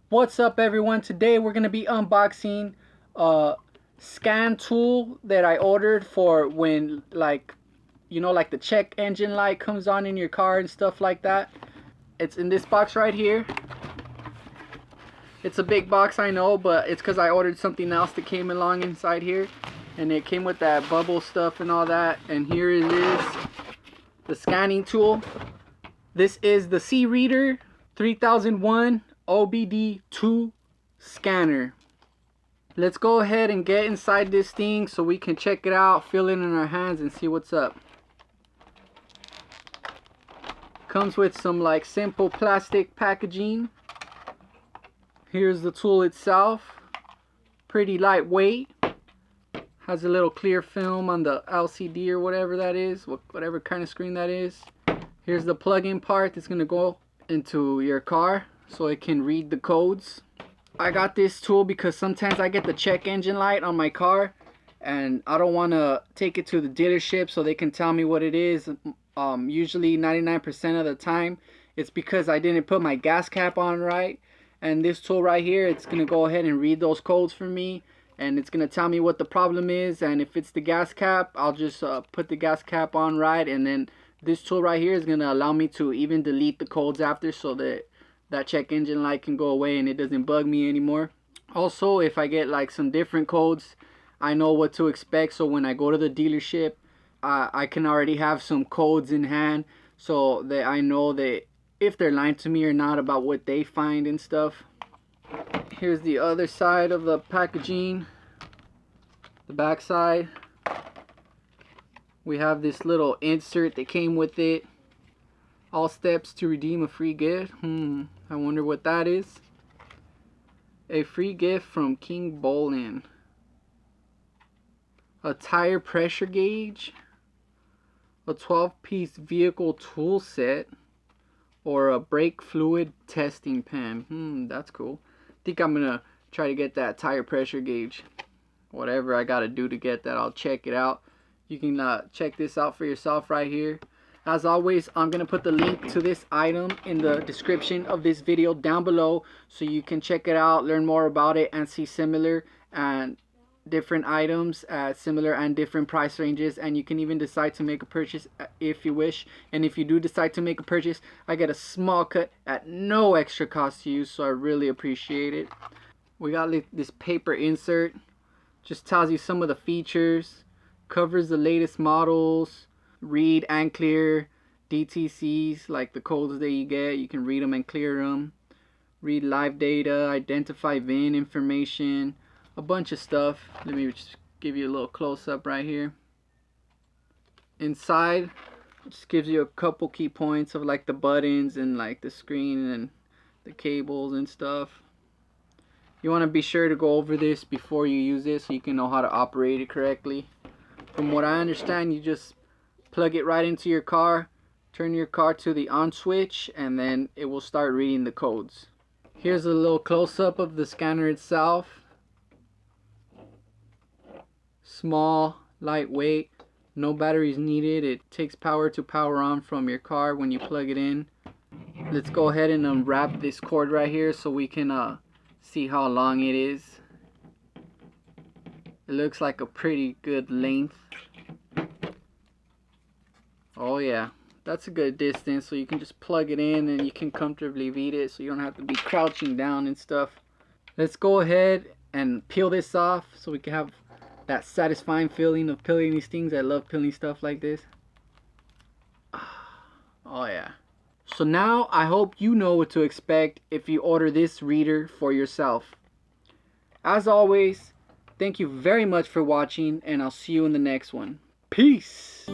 What's up, everyone? Today we're gonna be unboxing a scan tool that I ordered for when, like the check engine light comes on in your car and stuff like that. It's in this box right here. It's a big box, I know, but it's because I ordered something else that came along inside here, and it came with that bubble stuff and all that. And here it is, the scanning tool. This is the CR3001 OBD2 scanner. Let's go ahead and get inside this thing so we can check it out, feel it in our hands, and see what's up. Comes with some like simple plastic packaging. Here's the tool itself. Pretty lightweight. Has a little clear film on the LCD or whatever that is, whatever kind of screen that is. Here's the plug-in part that's gonna go into your car so it can read the codes. I got this tool because sometimes I get the check engine light on my car and I don't want to take it to the dealership so they can tell me what it is. Usually 99% of the time it's because I didn't put my gas cap on right, and this tool right here, it's gonna go ahead and read those codes for me, and it's gonna tell me what the problem is. And if it's the gas cap, I'll just put the gas cap on right, and then this tool right here is gonna allow me to even delete the codes after, so that check engine light can go away and it doesn't bug me anymore. Also, if I get like some different codes, I know what to expect, so when I go to the dealership, I can already have some codes in hand so that I know that if they're lying to me or not about what they find and stuff. Here's the other side of the packaging, the back side. We have this little insert that came with it. All steps to redeem a free gift. I wonder what that is. A free gift from King Bolin. A tire pressure gauge. A 12-piece vehicle tool set. Or a brake fluid testing pen. That's cool. I think I'm gonna try to get that tire pressure gauge. Whatever I gotta do to get that, I'll check it out. You can check this out for yourself right here. As always, I'm going to put the link to this item in the description of this video down below, so you can check it out, learn more about it, and see similar and different items at similar and different price ranges. And you can even decide to make a purchase if you wish. And if you do decide to make a purchase, I get a small cut at no extra cost to you, so I really appreciate it. We got this paper insert. Just tells you some of the features. Covers the latest models, read and clear DTCs, like the codes that you get. You can read them and clear them. Read live data, identify VIN information, a bunch of stuff. Let me just give you a little close-up right here. Inside, just gives you a couple key points of like the buttons and like the screen and the cables and stuff. You want to be sure to go over this before you use it so you can know how to operate it correctly. From what I understand, you just plug it right into your car, turn your car to the on switch, and then it will start reading the codes. Here's a little close-up of the scanner itself. Small, lightweight, no batteries needed. It takes power to power on from your car when you plug it in. Let's go ahead and unwrap this cord right here so we can see how long it is. It looks like a pretty good length. Oh yeah, that's a good distance, so you can just plug it in and you can comfortably read it, so you don't have to be crouching down and stuff. Let's go ahead and peel this off so we can have that satisfying feeling of peeling these things. I love peeling stuff like this. Oh yeah. So now I hope you know what to expect if you order this reader for yourself. As always, thank you very much for watching, and I'll see you in the next one. Peace!